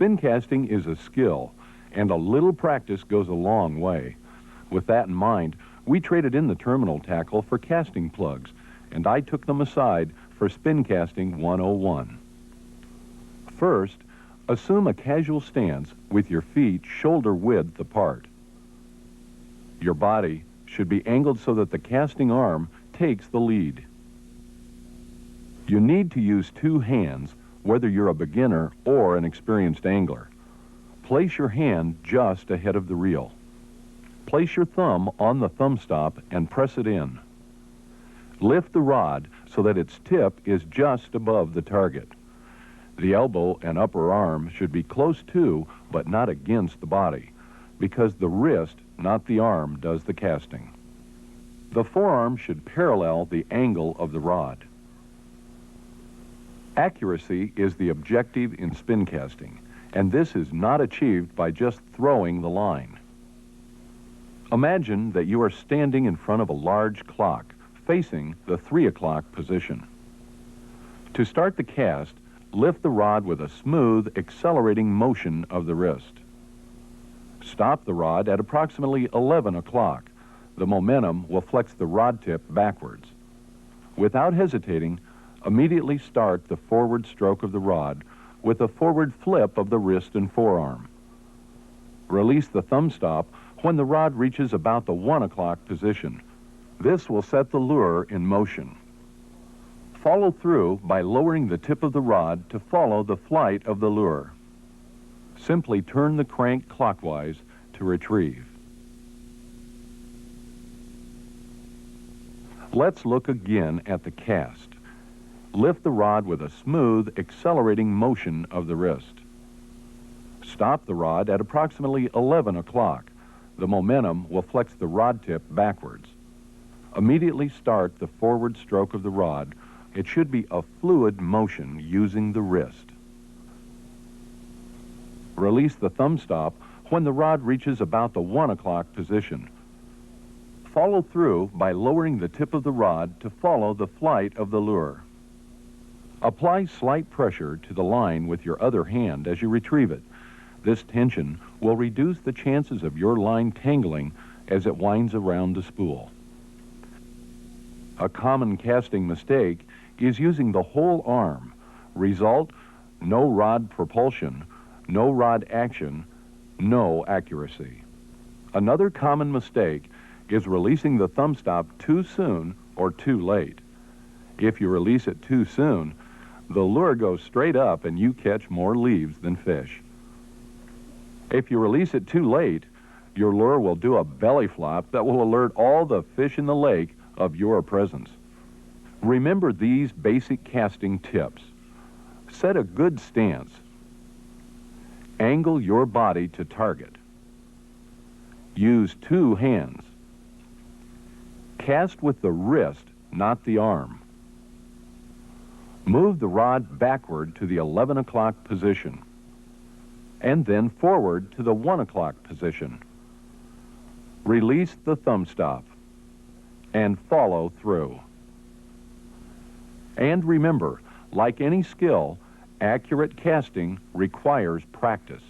Spin casting is a skill, and a little practice goes a long way. With that in mind, we traded in the terminal tackle for casting plugs, and I took them aside for Spin Casting 101. First, assume a casual stance with your feet shoulder width apart. Your body should be angled so that the casting arm takes the lead. You need to use two hands, whether you're a beginner or an experienced angler. Place your hand just ahead of the reel. Place your thumb on the thumb stop and press it in. Lift the rod so that its tip is just above the target. The elbow and upper arm should be close to, but not against the body, because the wrist, not the arm, does the casting. The forearm should parallel the angle of the rod. Accuracy is the objective in spin casting, and this is not achieved by just throwing the line. Imagine that you are standing in front of a large clock facing the 3 o'clock position. To start the cast, lift the rod with a smooth, accelerating motion of the wrist. Stop the rod at approximately 11 o'clock. The momentum will flex the rod tip backwards. Without hesitating, immediately start the forward stroke of the rod with a forward flip of the wrist and forearm. Release the thumb stop when the rod reaches about the 1 o'clock position. This will set the lure in motion. Follow through by lowering the tip of the rod to follow the flight of the lure. Simply turn the crank clockwise to retrieve. Let's look again at the cast. Lift the rod with a smooth, accelerating motion of the wrist. Stop the rod at approximately 11 o'clock. The momentum will flex the rod tip backwards. Immediately start the forward stroke of the rod. It should be a fluid motion using the wrist. Release the thumb stop when the rod reaches about the 1 o'clock position. Follow through by lowering the tip of the rod to follow the flight of the lure. Apply slight pressure to the line with your other hand as you retrieve it. This tension will reduce the chances of your line tangling as it winds around the spool. A common casting mistake is using the whole arm. Result, no rod propulsion, no rod action, no accuracy. Another common mistake is releasing the thumb stop too soon or too late. If you release it too soon, the lure goes straight up and you catch more leaves than fish. If you release it too late, your lure will do a belly flop that will alert all the fish in the lake of your presence. Remember these basic casting tips. Set a good stance. Angle your body to target. Use two hands. Cast with the wrist, not the arm. Move the rod backward to the 11 o'clock position, and then forward to the 1 o'clock position. Release the thumb stop, and follow through. And remember, like any skill, accurate casting requires practice.